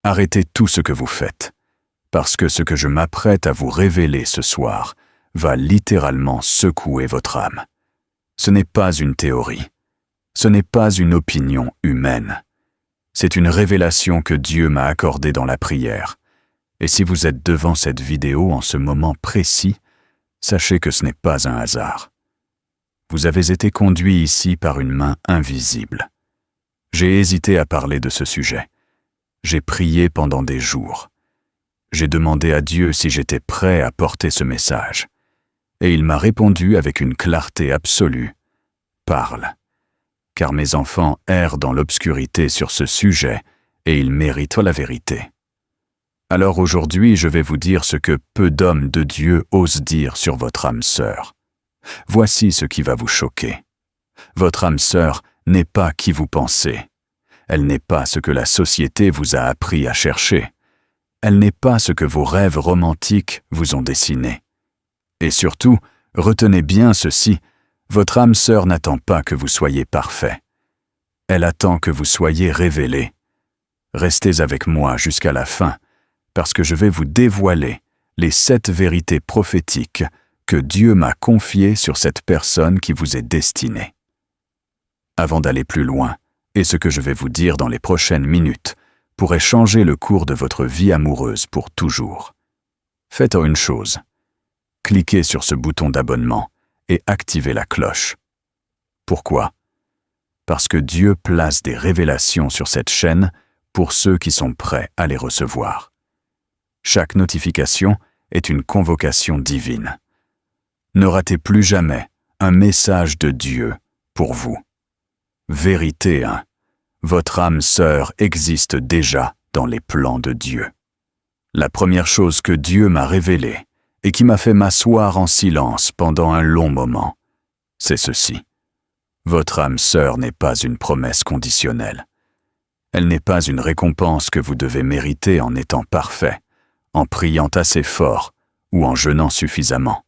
Arrêtez tout ce que vous faites, parce que ce que je m'apprête à vous révéler ce soir va littéralement secouer votre âme. Ce n'est pas une théorie, ce n'est pas une opinion humaine. C'est une révélation que Dieu m'a accordée dans la prière. Et si vous êtes devant cette vidéo en ce moment précis, sachez que ce n'est pas un hasard. Vous avez été conduit ici par une main invisible. J'ai hésité à parler de ce sujet. J'ai prié pendant des jours. J'ai demandé à Dieu si j'étais prêt à porter ce message. Et il m'a répondu avec une clarté absolue. Parle. Car mes enfants errent dans l'obscurité sur ce sujet et ils méritent la vérité. Alors aujourd'hui, je vais vous dire ce que peu d'hommes de Dieu osent dire sur votre âme sœur. Voici ce qui va vous choquer. Votre âme sœur n'est pas qui vous pensez. Elle n'est pas ce que la société vous a appris à chercher. Elle n'est pas ce que vos rêves romantiques vous ont dessiné. Et surtout, retenez bien ceci, votre âme sœur n'attend pas que vous soyez parfait. Elle attend que vous soyez révélé. Restez avec moi jusqu'à la fin, parce que je vais vous dévoiler les 7 vérités prophétiques que Dieu m'a confiées sur cette personne qui vous est destinée. Avant d'aller plus loin, et ce que je vais vous dire dans les prochaines minutes pourrait changer le cours de votre vie amoureuse pour toujours. Faites une chose. Cliquez sur ce bouton d'abonnement et activez la cloche. Pourquoi? Parce que Dieu place des révélations sur cette chaîne pour ceux qui sont prêts à les recevoir. Chaque notification est une convocation divine. Ne ratez plus jamais un message de Dieu pour vous. Vérité 1. Votre âme sœur existe déjà dans les plans de Dieu. La première chose que Dieu m'a révélée et qui m'a fait m'asseoir en silence pendant un long moment, c'est ceci. Votre âme sœur n'est pas une promesse conditionnelle. Elle n'est pas une récompense que vous devez mériter en étant parfait, en priant assez fort ou en jeûnant suffisamment.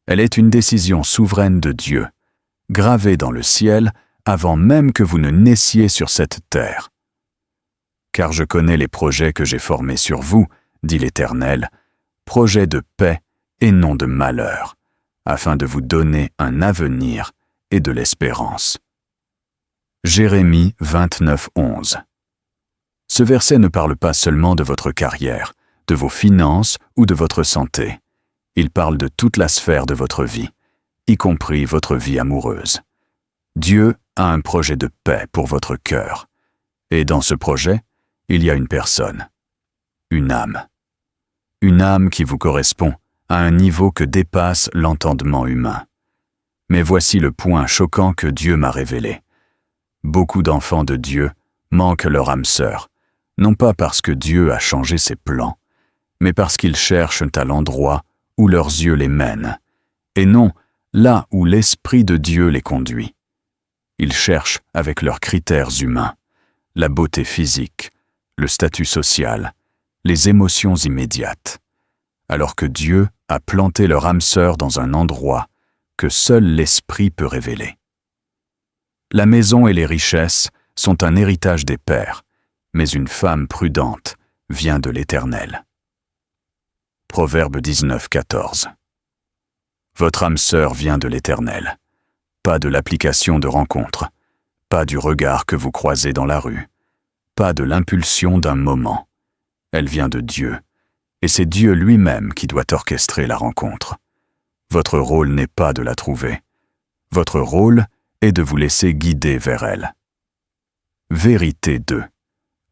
Elle est une décision souveraine de Dieu, gravée dans le ciel avant même que vous ne naissiez sur cette terre. Car je connais les projets que j'ai formés sur vous, dit l'Éternel, projets de paix et non de malheur, afin de vous donner un avenir et de l'espérance. Jérémie 29:11. Ce verset ne parle pas seulement de votre carrière, de vos finances ou de votre santé. Il parle de toute la sphère de votre vie, y compris votre vie amoureuse. Dieu a un projet de paix pour votre cœur. Et dans ce projet, il y a une personne, une âme. Une âme qui vous correspond à un niveau que dépasse l'entendement humain. Mais voici le point choquant que Dieu m'a révélé. Beaucoup d'enfants de Dieu manquent leur âme sœur, non pas parce que Dieu a changé ses plans, mais parce qu'ils cherchent à l'endroit où leurs yeux les mènent, et non là où l'Esprit de Dieu les conduit. Ils cherchent avec leurs critères humains, la beauté physique, le statut social, les émotions immédiates, alors que Dieu a planté leur âme sœur dans un endroit que seul l'Esprit peut révéler. La maison et les richesses sont un héritage des pères, mais une femme prudente vient de l'Éternel. Proverbe 19:14. Votre âme sœur vient de l'Éternel, pas de l'application de rencontre, pas du regard que vous croisez dans la rue, pas de l'impulsion d'un moment. Elle vient de Dieu, et c'est Dieu lui-même qui doit orchestrer la rencontre. Votre rôle n'est pas de la trouver. Votre rôle est de vous laisser guider vers elle. Vérité 2.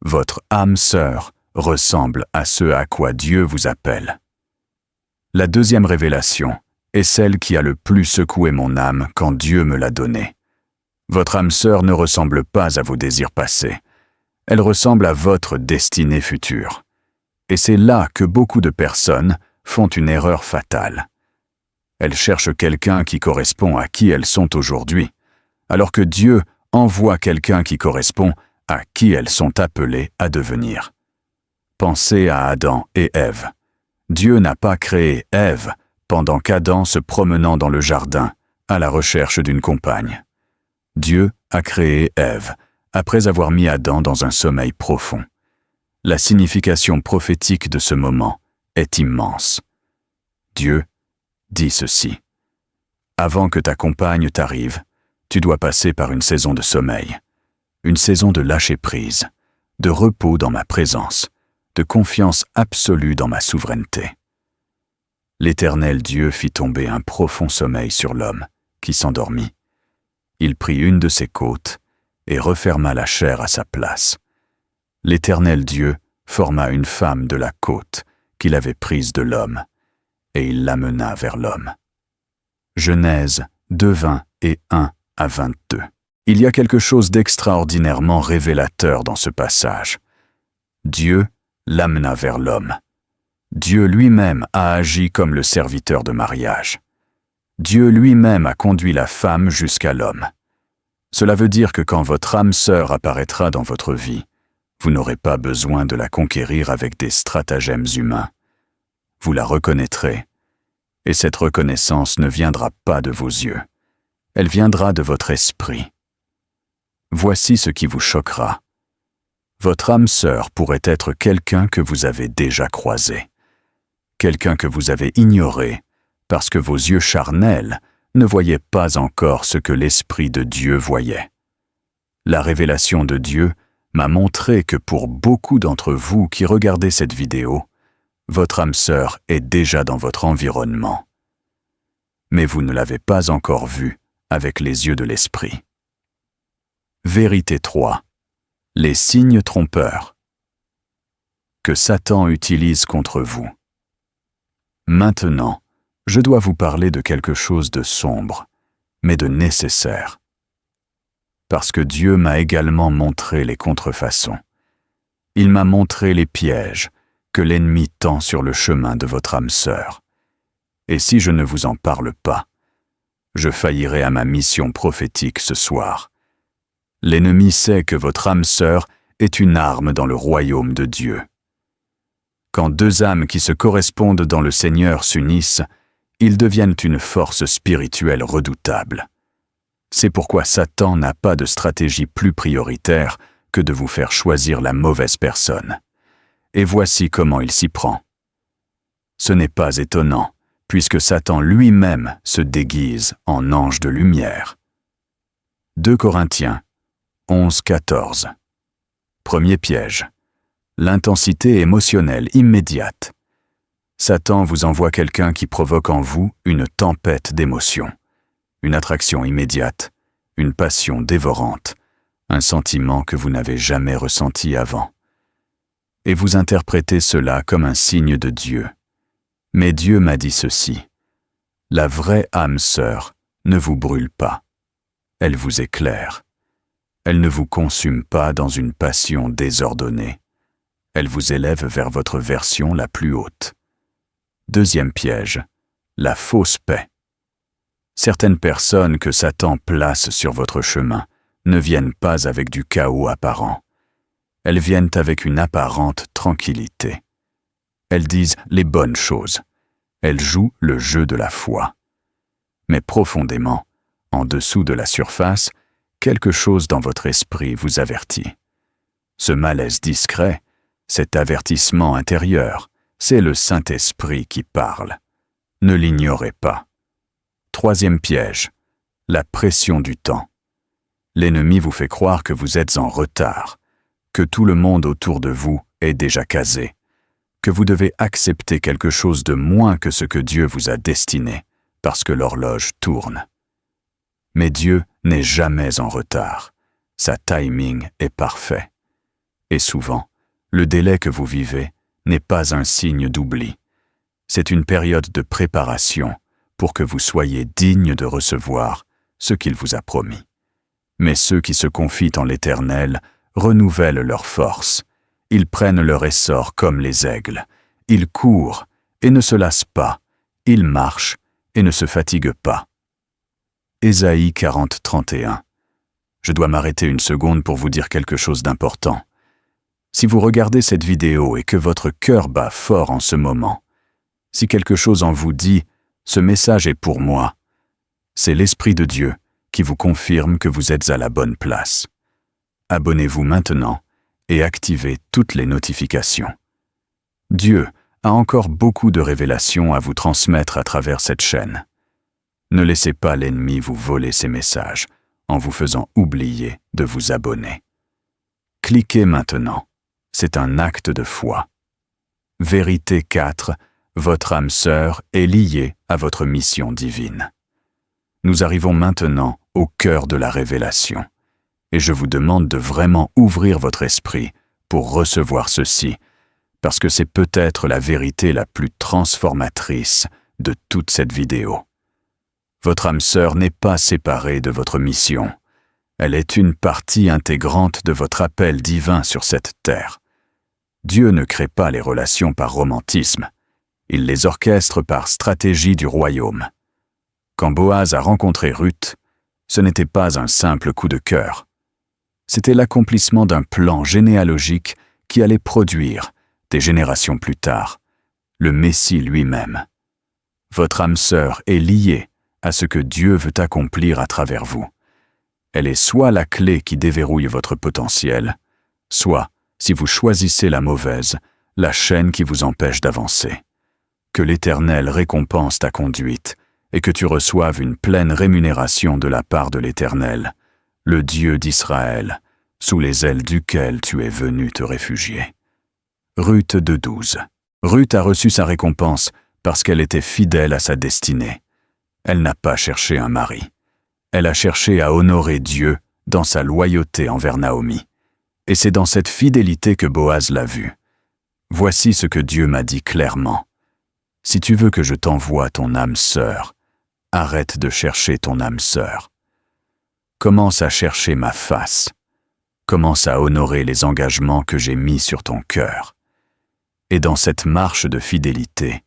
Votre âme sœur ressemble à ce à quoi Dieu vous appelle. La deuxième révélation est celle qui a le plus secoué mon âme quand Dieu me l'a donnée. Votre âme sœur ne ressemble pas à vos désirs passés. Elle ressemble à votre destinée future. Et c'est là que beaucoup de personnes font une erreur fatale. Elles cherchent quelqu'un qui correspond à qui elles sont aujourd'hui, alors que Dieu envoie quelqu'un qui correspond à qui elles sont appelées à devenir. Pensez à Adam et Ève. Dieu n'a pas créé Ève pendant qu'Adam se promenant dans le jardin à la recherche d'une compagne. Dieu a créé Ève après avoir mis Adam dans un sommeil profond. La signification prophétique de ce moment est immense. Dieu dit ceci. Avant que ta compagne t'arrive, tu dois passer par une saison de sommeil, une saison de lâcher-prise, de repos dans ma présence, de confiance absolue dans ma souveraineté. L'Éternel Dieu fit tomber un profond sommeil sur l'homme, qui s'endormit. Il prit une de ses côtes et referma la chair à sa place. L'Éternel Dieu forma une femme de la côte qu'il avait prise de l'homme, et il l'amena vers l'homme. Genèse 2:20 et 1-22. Il y a quelque chose d'extraordinairement révélateur dans ce passage. Dieu l'amena vers l'homme. Dieu lui-même a agi comme le serviteur de mariage. Dieu lui-même a conduit la femme jusqu'à l'homme. Cela veut dire que quand votre âme sœur apparaîtra dans votre vie, vous n'aurez pas besoin de la conquérir avec des stratagèmes humains. Vous la reconnaîtrez, et cette reconnaissance ne viendra pas de vos yeux. Elle viendra de votre esprit. Voici ce qui vous choquera. Votre âme sœur pourrait être quelqu'un que vous avez déjà croisé, quelqu'un que vous avez ignoré parce que vos yeux charnels ne voyaient pas encore ce que l'Esprit de Dieu voyait. La révélation de Dieu m'a montré que pour beaucoup d'entre vous qui regardez cette vidéo, votre âme sœur est déjà dans votre environnement. Mais vous ne l'avez pas encore vue avec les yeux de l'Esprit. Vérité 3. Les signes trompeurs que Satan utilise contre vous. Maintenant, je dois vous parler de quelque chose de sombre, mais de nécessaire. Parce que Dieu m'a également montré les contrefaçons. Il m'a montré les pièges que l'ennemi tend sur le chemin de votre âme sœur. Et si je ne vous en parle pas, je faillirai à ma mission prophétique ce soir. L'ennemi sait que votre âme sœur est une arme dans le royaume de Dieu. Quand deux âmes qui se correspondent dans le Seigneur s'unissent, ils deviennent une force spirituelle redoutable. C'est pourquoi Satan n'a pas de stratégie plus prioritaire que de vous faire choisir la mauvaise personne. Et voici comment il s'y prend. Ce n'est pas étonnant, puisque Satan lui-même se déguise en ange de lumière. 2 Corinthiens 11-14. Premier piège. L'intensité émotionnelle immédiate. Satan vous envoie quelqu'un qui provoque en vous une tempête d'émotions, une attraction immédiate, une passion dévorante, un sentiment que vous n'avez jamais ressenti avant. Et vous interprétez cela comme un signe de Dieu. Mais Dieu m'a dit ceci. La vraie âme sœur ne vous brûle pas. Elle vous éclaire. Elle ne vous consume pas dans une passion désordonnée. Elle vous élève vers votre version la plus haute. Deuxième piège, la fausse paix. Certaines personnes que Satan place sur votre chemin ne viennent pas avec du chaos apparent. Elles viennent avec une apparente tranquillité. Elles disent les bonnes choses. Elles jouent le jeu de la foi. Mais profondément, en dessous de la surface, quelque chose dans votre esprit vous avertit. Ce malaise discret, cet avertissement intérieur, c'est le Saint-Esprit qui parle. Ne l'ignorez pas. Troisième piège, la pression du temps. L'ennemi vous fait croire que vous êtes en retard, que tout le monde autour de vous est déjà casé, que vous devez accepter quelque chose de moins que ce que Dieu vous a destiné, parce que l'horloge tourne. Mais Dieu n'est jamais en retard. Sa timing est parfait. Et souvent, le délai que vous vivez n'est pas un signe d'oubli. C'est une période de préparation pour que vous soyez digne de recevoir ce qu'il vous a promis. Mais ceux qui se confient en l'Éternel renouvellent leurs forces. Ils prennent leur essor comme les aigles. Ils courent et ne se lassent pas. Ils marchent et ne se fatiguent pas. Ésaïe 40-31. Je dois m'arrêter une seconde pour vous dire quelque chose d'important. Si vous regardez cette vidéo et que votre cœur bat fort en ce moment, si quelque chose en vous dit « ce message est pour moi », c'est l'Esprit de Dieu qui vous confirme que vous êtes à la bonne place. Abonnez-vous maintenant et activez toutes les notifications. Dieu a encore beaucoup de révélations à vous transmettre à travers cette chaîne. Ne laissez pas l'ennemi vous voler ces messages en vous faisant oublier de vous abonner. Cliquez maintenant. C'est un acte de foi. Vérité 4. Votre âme sœur est liée à votre mission divine. Nous arrivons maintenant au cœur de la révélation, et je vous demande de vraiment ouvrir votre esprit pour recevoir ceci, parce que c'est peut-être la vérité la plus transformatrice de toute cette vidéo. Votre âme sœur n'est pas séparée de votre mission. Elle est une partie intégrante de votre appel divin sur cette terre. Dieu ne crée pas les relations par romantisme. Il les orchestre par stratégie du royaume. Quand Boaz a rencontré Ruth, ce n'était pas un simple coup de cœur. C'était l'accomplissement d'un plan généalogique qui allait produire, des générations plus tard, le Messie lui-même. Votre âme sœur est liée à ce que Dieu veut accomplir à travers vous. Elle est soit la clé qui déverrouille votre potentiel, soit, si vous choisissez la mauvaise, la chaîne qui vous empêche d'avancer. Que l'Éternel récompense ta conduite et que tu reçoives une pleine rémunération de la part de l'Éternel, le Dieu d'Israël, sous les ailes duquel tu es venu te réfugier. Ruth 2:12. Ruth a reçu sa récompense parce qu'elle était fidèle à sa destinée. Elle n'a pas cherché un mari. Elle a cherché à honorer Dieu dans sa loyauté envers Naomi. Et c'est dans cette fidélité que Boaz l'a vue. Voici ce que Dieu m'a dit clairement. Si tu veux que je t'envoie ton âme sœur, arrête de chercher ton âme sœur. Commence à chercher ma face. Commence à honorer les engagements que j'ai mis sur ton cœur. Et dans cette marche de fidélité,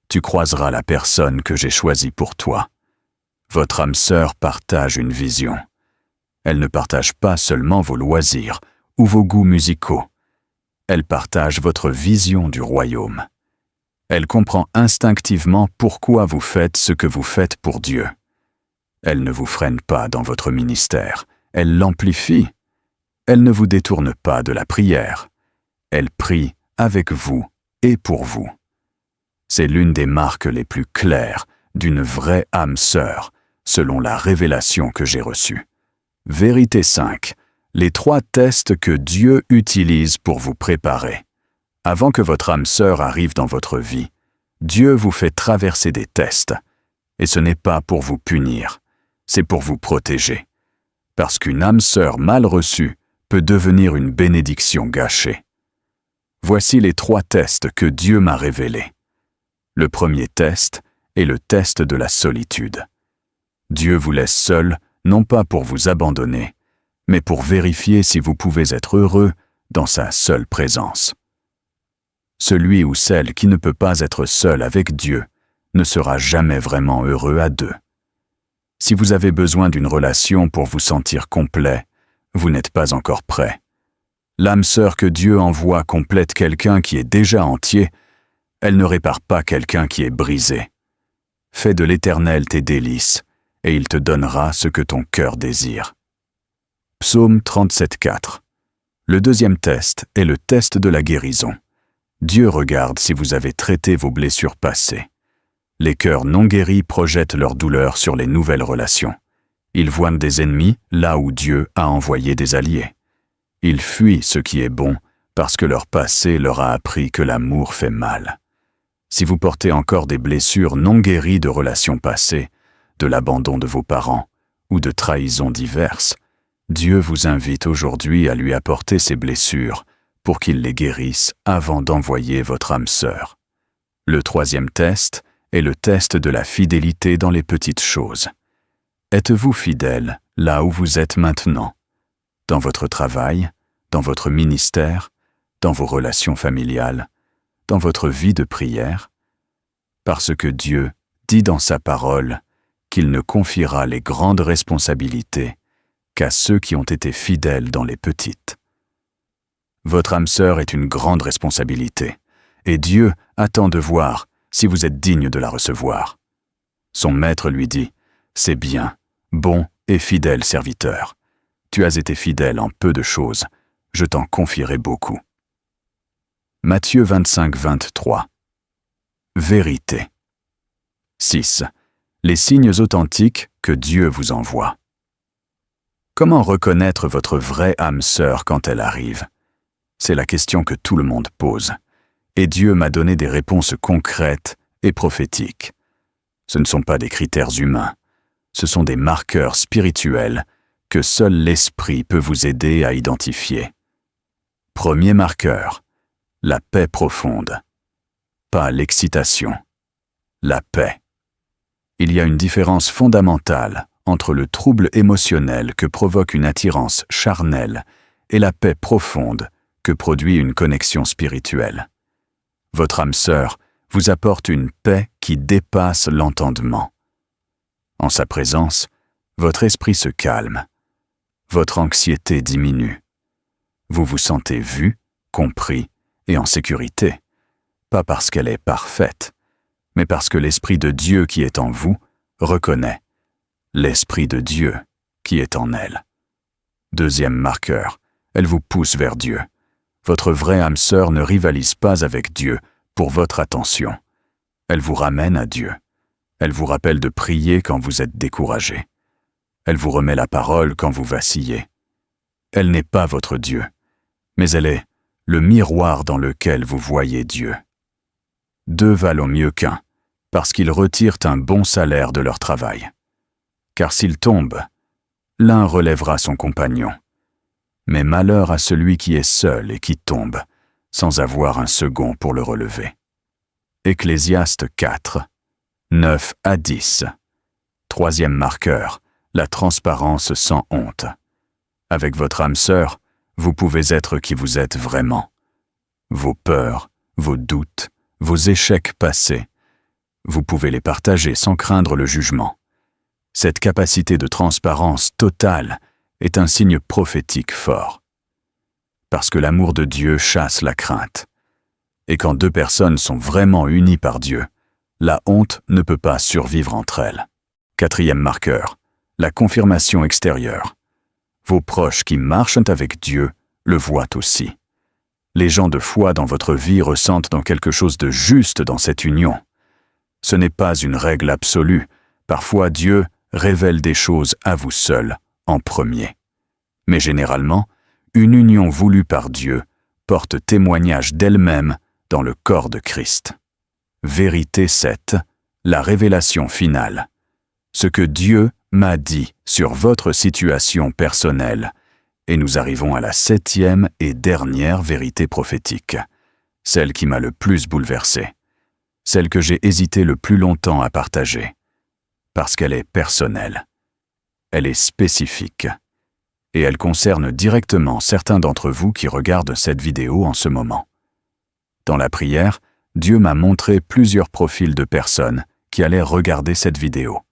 tu croiseras la personne que j'ai choisie pour toi. Votre âme sœur partage une vision. Elle ne partage pas seulement vos loisirs ou vos goûts musicaux. Elle partage votre vision du royaume. Elle comprend instinctivement pourquoi vous faites ce que vous faites pour Dieu. Elle ne vous freine pas dans votre ministère, elle l'amplifie. Elle ne vous détourne pas de la prière. Elle prie avec vous et pour vous. C'est l'une des marques les plus claires d'une vraie âme sœur, selon la révélation que j'ai reçue. Vérité 5. Les 3 tests que Dieu utilise pour vous préparer. Avant que votre âme sœur arrive dans votre vie, Dieu vous fait traverser des tests. Et ce n'est pas pour vous punir, c'est pour vous protéger. Parce qu'une âme sœur mal reçue peut devenir une bénédiction gâchée. Voici les 3 tests que Dieu m'a révélés. Le premier test est le test de la solitude. Dieu vous laisse seul, non pas pour vous abandonner, mais pour vérifier si vous pouvez être heureux dans sa seule présence. Celui ou celle qui ne peut pas être seul avec Dieu ne sera jamais vraiment heureux à 2. Si vous avez besoin d'une relation pour vous sentir complet, vous n'êtes pas encore prêt. L'âme sœur que Dieu envoie complète quelqu'un qui est déjà entier. Elle ne répare pas quelqu'un qui est brisé. Fais de l'Éternel tes délices, et il te donnera ce que ton cœur désire. Psaume 37:4. Le deuxième test est le test de la guérison. Dieu regarde si vous avez traité vos blessures passées. Les cœurs non guéris projettent leur douleur sur les nouvelles relations. Ils voient des ennemis là où Dieu a envoyé des alliés. Ils fuient ce qui est bon parce que leur passé leur a appris que l'amour fait mal. Si vous portez encore des blessures non guéries de relations passées, de l'abandon de vos parents ou de trahisons diverses, Dieu vous invite aujourd'hui à lui apporter ces blessures pour qu'il les guérisse avant d'envoyer votre âme sœur. Le troisième test est le test de la fidélité dans les petites choses. Êtes-vous fidèle là où vous êtes maintenant? Dans votre travail, dans votre ministère, dans vos relations familiales, dans votre vie de prière? Parce que Dieu dit dans sa parole qu'il ne confiera les grandes responsabilités qu'à ceux qui ont été fidèles dans les petites. Votre âme sœur est une grande responsabilité, et Dieu attend de voir si vous êtes digne de la recevoir. Son maître lui dit, « C'est bien, bon et fidèle serviteur. Tu as été fidèle en peu de choses, je t'en confierai beaucoup. Matthieu 25, 23. Vérité. 6. Les signes authentiques que Dieu vous envoie. Comment reconnaître votre vraie âme sœur quand elle arrive? C'est la question que tout le monde pose. Et Dieu m'a donné des réponses concrètes et prophétiques. Ce ne sont pas des critères humains. Ce sont des marqueurs spirituels que seul l'Esprit peut vous aider à identifier. Premier marqueur, la paix profonde. Pas l'excitation. La paix. Il y a une différence fondamentale entre le trouble émotionnel que provoque une attirance charnelle et la paix profonde que produit une connexion spirituelle. Votre âme sœur vous apporte une paix qui dépasse l'entendement. En sa présence, votre esprit se calme. Votre anxiété diminue. Vous vous sentez vu, compris et en sécurité, pas parce qu'elle est parfaite, mais parce que l'Esprit de Dieu qui est en vous reconnaît l'Esprit de Dieu qui est en elle. Deuxième marqueur, elle vous pousse vers Dieu. Votre vraie âme sœur ne rivalise pas avec Dieu pour votre attention. Elle vous ramène à Dieu. Elle vous rappelle de prier quand vous êtes découragé. Elle vous remet la parole quand vous vacillez. Elle n'est pas votre Dieu, mais elle est le miroir dans lequel vous voyez Dieu. Deux valent mieux qu'un, parce qu'ils retirent un bon salaire de leur travail. Car s'ils tombent, l'un relèvera son compagnon. Mais malheur à celui qui est seul et qui tombe, sans avoir un second pour le relever. Ecclésiaste 4, 9 à 10. Troisième marqueur, la transparence sans honte. Avec votre âme sœur, vous pouvez être qui vous êtes vraiment. Vos peurs, vos doutes, vos échecs passés, vous pouvez les partager sans craindre le jugement. Cette capacité de transparence totale est un signe prophétique fort. Parce que l'amour de Dieu chasse la crainte. Et quand deux personnes sont vraiment unies par Dieu, la honte ne peut pas survivre entre elles. Quatrième marqueur, la confirmation extérieure. Vos proches qui marchent avec Dieu le voient aussi. Les gens de foi dans votre vie ressentent dans quelque chose de juste dans cette union. Ce n'est pas une règle absolue. Parfois, Dieu révèle des choses à vous seul, en premier. Mais généralement, une union voulue par Dieu porte témoignage d'elle-même dans le corps de Christ. Vérité 7, la révélation finale. Ce que Dieu m'a dit sur votre situation personnelle. Et nous arrivons à la 7e et dernière vérité prophétique, celle qui m'a le plus bouleversé, celle que j'ai hésité le plus longtemps à partager, parce qu'elle est personnelle, elle est spécifique, et elle concerne directement certains d'entre vous qui regardent cette vidéo en ce moment. Dans la prière, Dieu m'a montré plusieurs profils de personnes qui allaient regarder cette vidéo.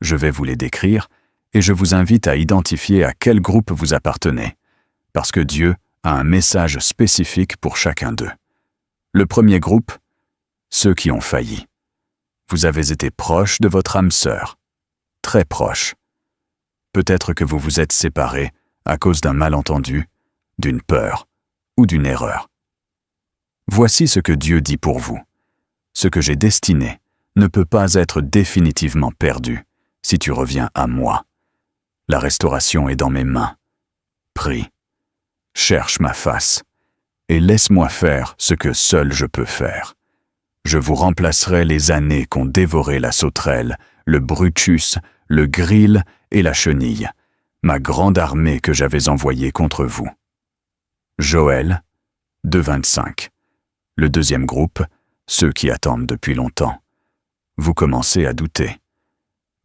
Je vais vous les décrire, et je vous invite à identifier à quel groupe vous appartenez, parce que Dieu a un message spécifique pour chacun d'eux. Le premier groupe, ceux qui ont failli. Vous avez été proche de votre âme sœur, très proche. Peut-être que vous vous êtes séparés à cause d'un malentendu, d'une peur ou d'une erreur. Voici ce que Dieu dit pour vous. Ce que j'ai destiné ne peut pas être définitivement perdu si tu reviens à moi. La restauration est dans mes mains. Prie, cherche ma face, et laisse-moi faire ce que seul je peux faire. Je vous remplacerai les années qu'ont dévoré la sauterelle, le brutus, le gril et la chenille, ma grande armée que j'avais envoyée contre vous. Joël 2,25. Le deuxième groupe, ceux qui attendent depuis longtemps. Vous commencez à douter.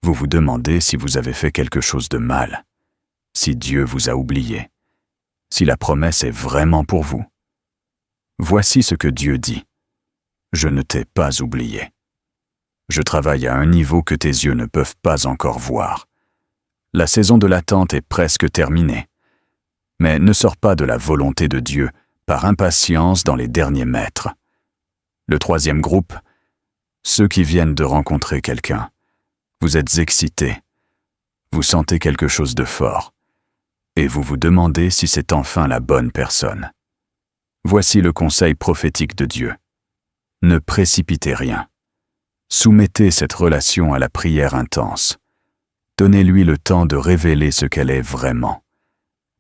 Vous vous demandez si vous avez fait quelque chose de mal, si Dieu vous a oublié, si la promesse est vraiment pour vous. Voici ce que Dieu dit. Je ne t'ai pas oublié. Je travaille à un niveau que tes yeux ne peuvent pas encore voir. La saison de l'attente est presque terminée. Mais ne sors pas de la volonté de Dieu par impatience dans les derniers mètres. Le troisième groupe, ceux qui viennent de rencontrer quelqu'un. Vous êtes excité. Vous sentez quelque chose de fort. et vous vous demandez si c'est enfin la bonne personne. Voici le conseil prophétique de Dieu. Ne précipitez rien. Soumettez cette relation à la prière intense. Donnez-lui le temps de révéler ce qu'elle est vraiment.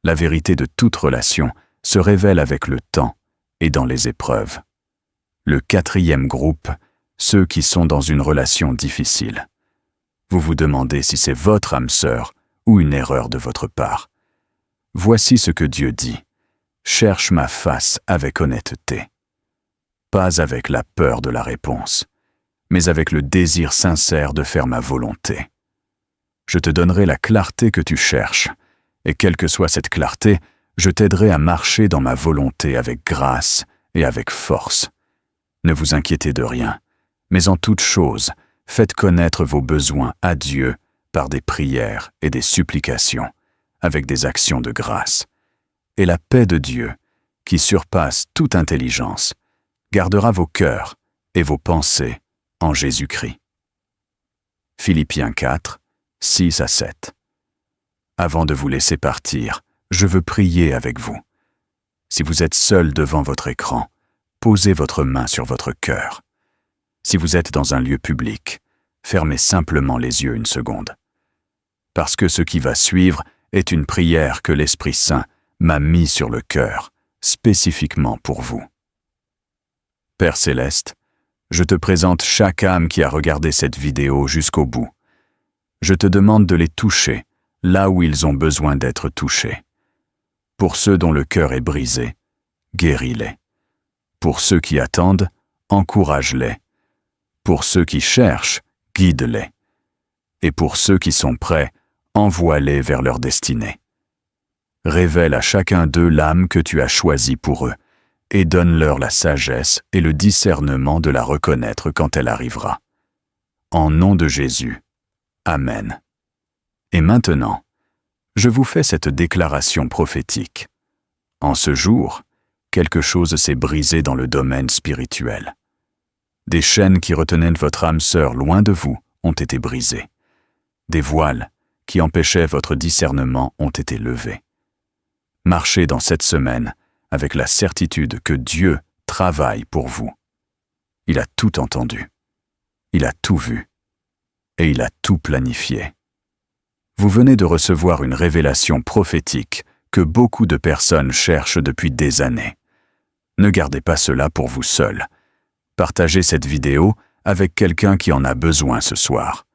La vérité de toute relation se révèle avec le temps et dans les épreuves. Le 4e groupe, ceux qui sont dans une relation difficile. Vous vous demandez si c'est votre âme sœur ou une erreur de votre part. Voici ce que Dieu dit. Cherche ma face avec honnêteté. Pas avec la peur de la réponse, mais avec le désir sincère de faire ma volonté. Je te donnerai la clarté que tu cherches, et quelle que soit cette clarté, je t'aiderai à marcher dans ma volonté avec grâce et avec force. Ne vous inquiétez de rien, mais en toute chose, faites connaître vos besoins à Dieu par des prières et des supplications, avec des actions de grâce. Et la paix de Dieu, qui surpasse toute intelligence, gardera vos cœurs et vos pensées en Jésus-Christ. Philippiens 4, 6 à 7. Avant de vous laisser partir, je veux prier avec vous. Si vous êtes seul devant votre écran, posez votre main sur votre cœur. Si vous êtes dans un lieu public, fermez simplement les yeux une seconde. Parce que ce qui va suivre est une prière que l'Esprit Saint m'a mis sur le cœur, spécifiquement pour vous. Père Céleste, je te présente chaque âme qui a regardé cette vidéo jusqu'au bout. Je te demande de les toucher là où ils ont besoin d'être touchés. Pour ceux dont le cœur est brisé, guéris-les. Pour ceux qui attendent, encourage-les. Pour ceux qui cherchent, guide-les. Et pour ceux qui sont prêts, envoie-les vers leur destinée. Révèle à chacun d'eux l'âme que tu as choisie pour eux, et donne-leur la sagesse et le discernement de la reconnaître quand elle arrivera. En nom de Jésus. Amen. Et maintenant, je vous fais cette déclaration prophétique. En ce jour, quelque chose s'est brisé dans le domaine spirituel. Des chaînes qui retenaient votre âme sœur loin de vous ont été brisées. Des voiles qui empêchaient votre discernement ont été levés. Marchez dans cette semaine avec la certitude que Dieu travaille pour vous. Il a tout entendu, il a tout vu, et il a tout planifié. Vous venez de recevoir une révélation prophétique que beaucoup de personnes cherchent depuis des années. Ne gardez pas cela pour vous seul. Partagez cette vidéo avec quelqu'un qui en a besoin ce soir.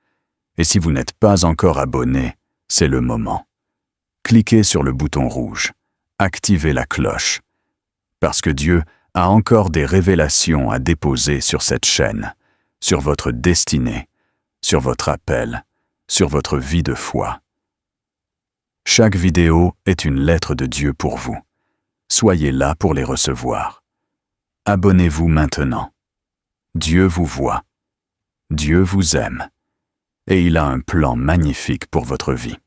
Et si vous n'êtes pas encore abonné, c'est le moment. Cliquez sur le bouton rouge. Activez la cloche. Parce que Dieu a encore des révélations à déposer sur cette chaîne, sur votre destinée, sur votre appel, sur votre vie de foi. Chaque vidéo est une lettre de Dieu pour vous. Soyez là pour les recevoir. Abonnez-vous maintenant. Dieu vous voit. Dieu vous aime. Et il a un plan magnifique pour votre vie.